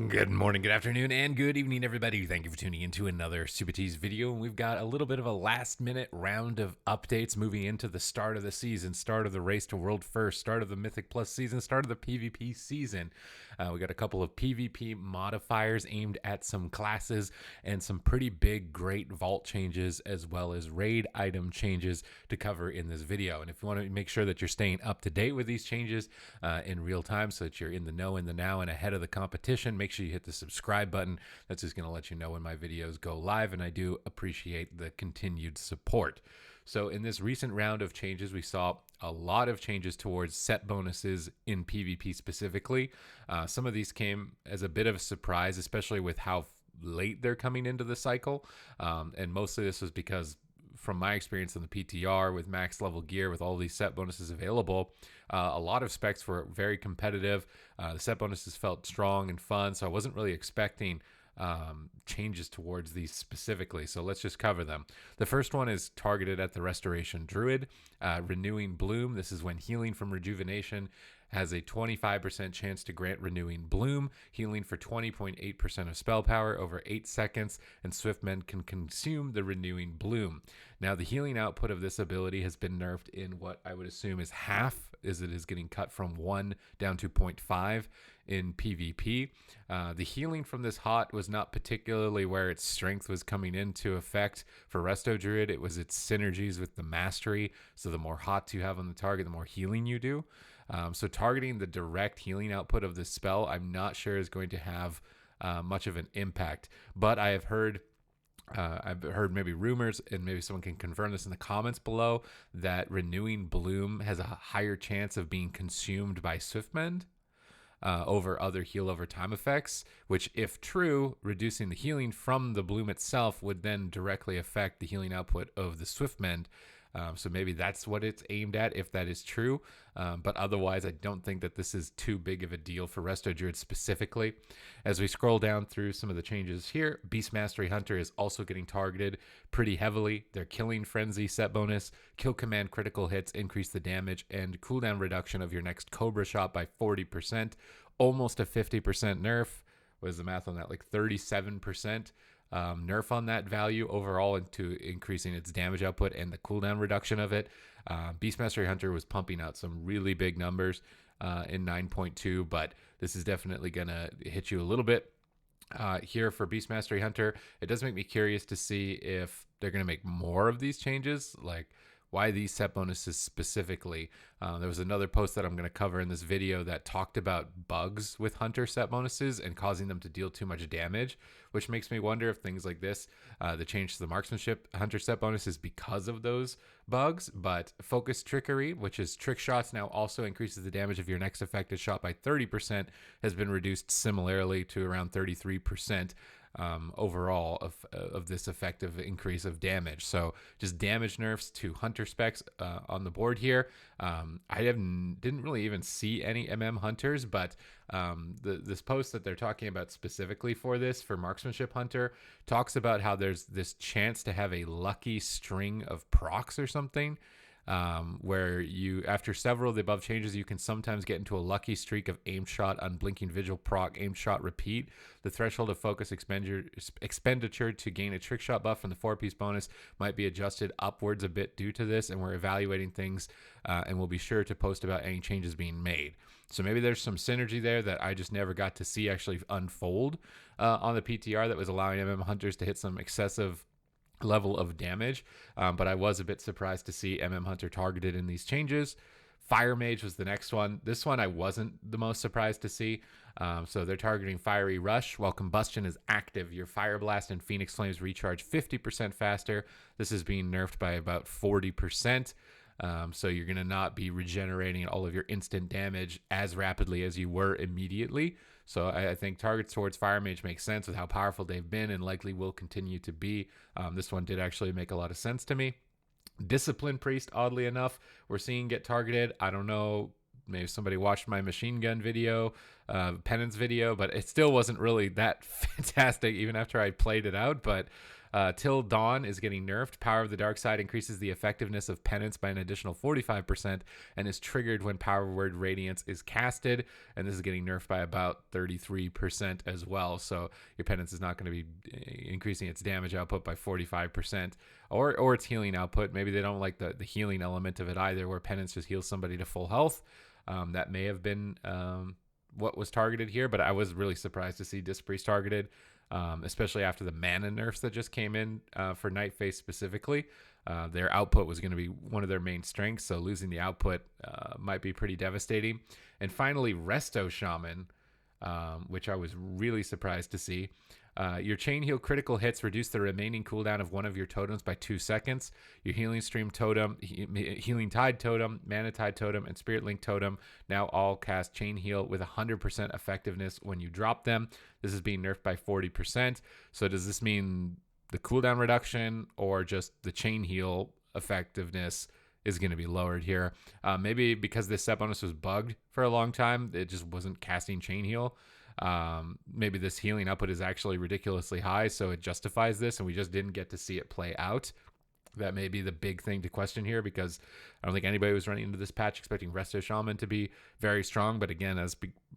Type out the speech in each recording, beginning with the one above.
Good morning, good afternoon, and good evening, everybody. Thank you for tuning into another Supatease video. And we've got a little bit of a last-minute round of updates moving into the start of the season, start of the Race to World First, start of the Mythic Plus season, start of the PvP season. We got a couple of PvP modifiers aimed at some classes and some pretty big, great vault changes, as well as raid item changes to cover in this video. And if you want to make sure that you're staying up to date with these changes in real time so that you're in the know, in the now, and ahead of the competition, make sure you hit the subscribe button. That's just going to let you know when my videos go live, and I do appreciate the continued support. So in this recent round of changes, we saw a lot of changes towards set bonuses in PvP specifically. Some of these came as a bit of a surprise, especially with how late they're coming into the cycle. And mostly this was because from my experience in the PTR with max level gear, with all these set bonuses available, a lot of specs were very competitive. The set bonuses felt strong and fun, so I wasn't really expecting changes towards these specifically. So let's just cover them. The first one is targeted at the Restoration Druid. Renewing Bloom. This is when healing from rejuvenation has a 25% chance to grant Renewing Bloom, healing for 20.8% of spell power over 8 seconds, and Swiftmen can consume the Renewing Bloom. Now, the healing output of this ability has been nerfed in what I would assume is half, as it is getting cut from 1 down to 0.5 in PvP. The healing from this hot was not particularly where its strength was coming into effect for Resto Druid. It was its synergies with the mastery. So the more hots you have on the target, the more healing you do. So targeting the direct healing output of this spell, I'm not sure is going to have much of an impact. But I've heard maybe rumors, and maybe someone can confirm this in the comments below, that Renewing Bloom has a higher chance of being consumed by Swiftmend over other heal over time effects, which, if true, reducing the healing from the bloom itself would then directly affect the healing output of the Swiftmend. So maybe that's what it's aimed at, if that is true. But otherwise, I don't think that this is too big of a deal for Resto Druid specifically. As we scroll down through some of the changes here, Beastmastery Hunter is also getting targeted pretty heavily. Their Killing Frenzy set bonus, kill command critical hits, increase the damage, and cooldown reduction of your next Cobra shot by 40%. Almost a 50% nerf. What is the math on that? Like 37%. Nerf on that value overall into increasing its damage output and the cooldown reduction of it. Beastmastery Hunter was pumping out some really big numbers in 9.2, but this is definitely going to hit you a little bit here for Beastmastery Hunter. It does make me curious to see if they're going to make more of these changes, like why these set bonuses specifically. There was another post that I'm going to cover in this video that talked about bugs with Hunter set bonuses and causing them to deal too much damage, which makes me wonder if things like this, the change to the Marksmanship Hunter set bonus, is because of those bugs. But Focus Trickery, which is trick shots, now also increases the damage of your next affected shot by 30%, has been reduced similarly to around 33%. Overall of this effective increase of damage. So just damage nerfs to Hunter specs on the board here. I didn't really even see any Hunters, but this post that they're talking about specifically for Marksmanship Hunter, talks about how there's this chance to have a lucky string of procs or something. Where you, after several of the above changes, you can sometimes get into a lucky streak of aim shot, unblinking vigil proc, aim shot repeat. The threshold of focus expenditure to gain a trick shot buff from the 4-piece bonus might be adjusted upwards a bit due to this, and we're evaluating things, and we'll be sure to post about any changes being made. So maybe there's some synergy there that I just never got to see actually unfold on the PTR that was allowing Hunters to hit some excessive level of damage, but I was a bit surprised to see Hunter targeted in these changes. Fire Mage was the next one. This one I wasn't the most surprised to see. So they're targeting Fiery Rush. While combustion is active, your Fire Blast and Phoenix Flames recharge 50% faster. This is being nerfed by about 40%. So you're going to not be regenerating all of your instant damage as rapidly as you were immediately. So I think targets towards Fire Mage make sense with how powerful they've been and likely will continue to be. This one did actually make a lot of sense to me. Discipline Priest, oddly enough, we're seeing get targeted. I don't know, maybe somebody watched my machine gun video, penance video, but it still wasn't really that fantastic even after I played it out. But Till Dawn is getting nerfed. Power of the Dark Side increases the effectiveness of penance by an additional 45% and is triggered when Power Word Radiance is casted. And this is getting nerfed by about 33% as well. So your penance is not going to be increasing its damage output by 45%, or its healing output. Maybe they don't like the healing element of it either, where penance just heals somebody to full health. That may have been what was targeted here, but I was really surprised to see Disc Priest targeted, especially after the mana nerfs that just came in for Nightface specifically. Their output was going to be one of their main strengths, so losing the output might be pretty devastating. And finally, Resto Shaman, which I was really surprised to see. Your chain heal critical hits reduce the remaining cooldown of one of your totems by 2 seconds. Your healing stream totem, healing tide totem, mana tide totem, and spirit link totem now all cast chain heal with 100% effectiveness when you drop them. This is being nerfed by 40%. So does this mean the cooldown reduction or just the chain heal effectiveness is going to be lowered here? Maybe because this set bonus was bugged for a long time, it just wasn't casting chain heal. Maybe this healing output is actually ridiculously high, so it justifies this, and we just didn't get to see it play out. That may be the big thing to question here, because I don't think anybody was running into this patch expecting Resto Shaman to be very strong, but again,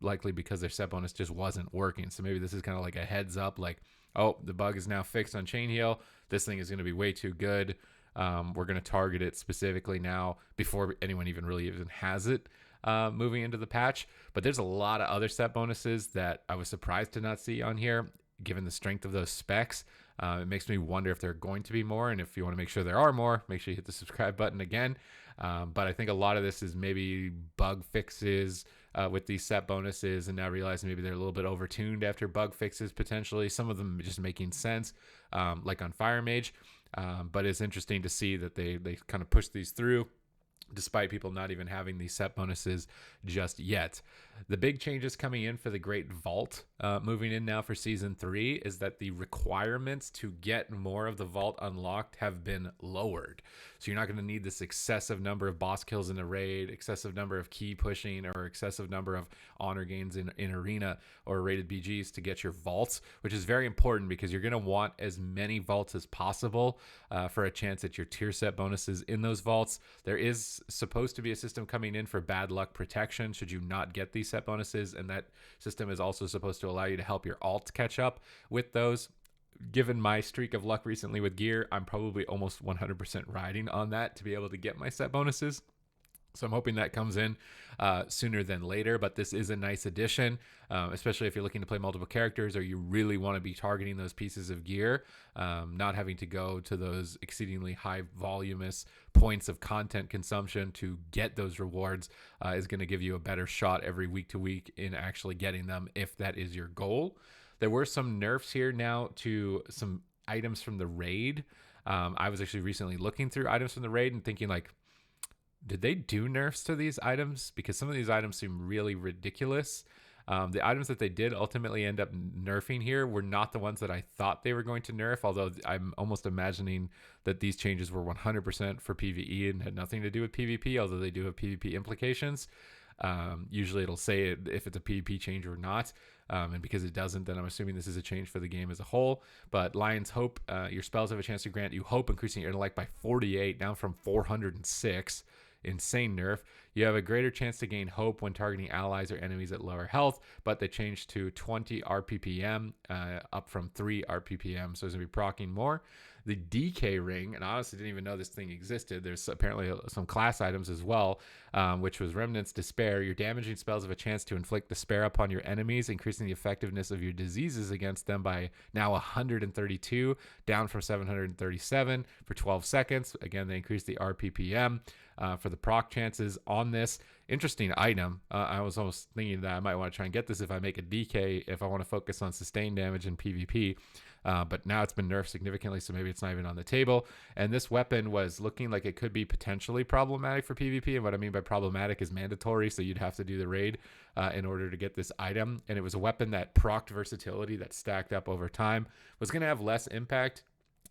likely because their set bonus just wasn't working. So maybe this is kind of like a heads up, like, oh, the bug is now fixed on chain heal. This thing is going to be way too good. We're going to target it specifically now before anyone even has it moving into the patch. But there's a lot of other set bonuses that I was surprised to not see on here, given the strength of those specs. It makes me wonder if there are going to be more, and if you want to make sure there are more, make sure you hit the subscribe button again. But I think a lot of this is maybe bug fixes with these set bonuses, and now realizing maybe they're a little bit overtuned after bug fixes potentially. Some of them just making sense, like on Fire Mage. But it's interesting to see that they kind of push these through, despite people not even having these set bonuses just yet. The big changes coming in for the Great Vault, moving in now for Season 3, is that the requirements to get more of the Vault unlocked have been lowered. So you're not going to need this excessive number of boss kills in a raid, excessive number of key pushing, or excessive number of honor gains in arena or rated BGs to get your vaults, which is very important because you're going to want as many vaults as possible for a chance at your tier set bonuses in those vaults. There is supposed to be a system coming in for bad luck protection should you not get these set bonuses, and that system is also supposed to allow you to help your alt catch up with those. Given my streak of luck recently with gear, I'm probably almost 100% riding on that to be able to get my set bonuses. So I'm hoping that comes in sooner than later, but this is a nice addition, especially if you're looking to play multiple characters or you really want to be targeting those pieces of gear. Not having to go to those exceedingly high voluminous points of content consumption to get those rewards is going to give you a better shot every week to week in actually getting them, if that is your goal. There were some nerfs here now to some items from the raid. I was actually recently looking through items from the raid and thinking, like, did they do nerfs to these items? Because some of these items seem really ridiculous. The items that they did ultimately end up nerfing here were not the ones that I thought they were going to nerf, although I'm almost imagining that these changes were 100% for PvE and had nothing to do with PvP, although they do have PvP implications. Usually it'll say if it's a PvP change or not. And because it doesn't, then I'm assuming this is a change for the game as a whole. But Lion's Hope, your spells have a chance to grant you hope, increasing your intellect by 48, down from 406. Insane nerf. You have a greater chance to gain hope when targeting allies or enemies at lower health, but they changed to 20 RPPM, up from 3 RPPM, so it's going to be proccing more. The DK ring, and I honestly didn't even know this thing existed. There's apparently some class items as well, which was Remnants Despair. Your damaging spells have a chance to inflict despair upon your enemies, increasing the effectiveness of your diseases against them by now 132, down from 737 for 12 seconds. Again, they increased the RPPM for the proc chances on this. Interesting item. I was almost thinking that I might want to try and get this if I make a DK, if I want to focus on sustained damage in PvP. But now it's been nerfed significantly, so maybe it's not even on the table. And this weapon was looking like it could be potentially problematic for PvP. And what I mean by problematic is mandatory, so you'd have to do the raid in order to get this item. And it was a weapon that procced versatility that stacked up over time. Was going to have less impact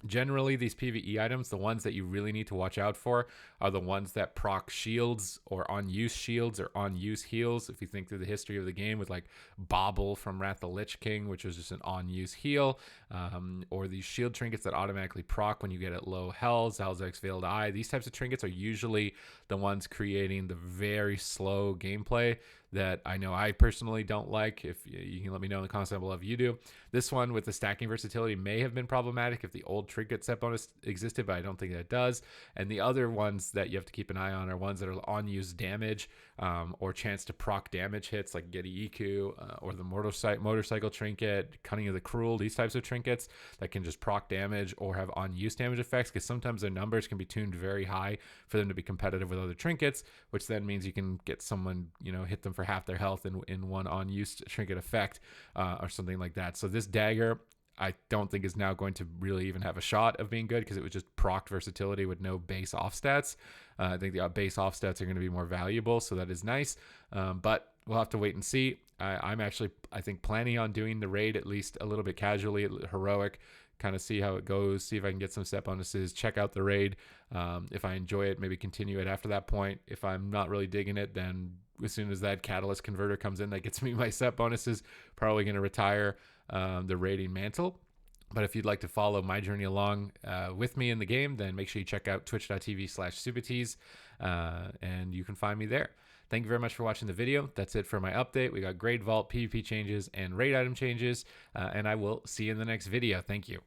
Generally, these PvE items, the ones that you really need to watch out for are the ones that proc shields or on-use shields or on-use heals. If you think through the history of the game with like Bobble from Wrath the Lich King, which was just an on-use heal, or these shield trinkets that automatically proc when you get at low health, Zalzek's Veiled Eye. These types of trinkets are usually the ones creating the very slow gameplay that I know I personally don't like. If you can let me know in the comments below if you do. This one with the stacking versatility may have been problematic if the old trinket set bonus existed, but I don't think that it does. And the other ones that you have to keep an eye on are ones that are on use damage, or chance to proc damage hits like Getty Iku, or the motorcycle trinket, Cunning of the Cruel, these types of trinkets that can just proc damage or have on use damage effects, because sometimes their numbers can be tuned very high for them to be competitive with other trinkets, which then means you can get someone, hit them for half their health in one on use trinket effect, or something like that. So this dagger, I don't think is now going to really even have a shot of being good, because it was just proc versatility with no base off stats. I think the base off stats are going to be more valuable, so that is nice. But we'll have to wait and see. I'm actually, I think, planning on doing the raid at least a little bit casually, heroic, kind of see how it goes, see if I can get some set bonuses, check out the raid. If I enjoy it, maybe continue it after that point. If I'm not really digging it, then as soon as that catalyst converter comes in that gets me my set bonuses, probably going to retire the raiding mantle. But if you'd like to follow my journey along with me in the game, then make sure you check out twitch.tv/Supatease, and you can find me there. Thank you very much for watching the video. That's it for my update. We got Grade Vault, PvP changes, and raid item changes, and I will see you in the next video. Thank you.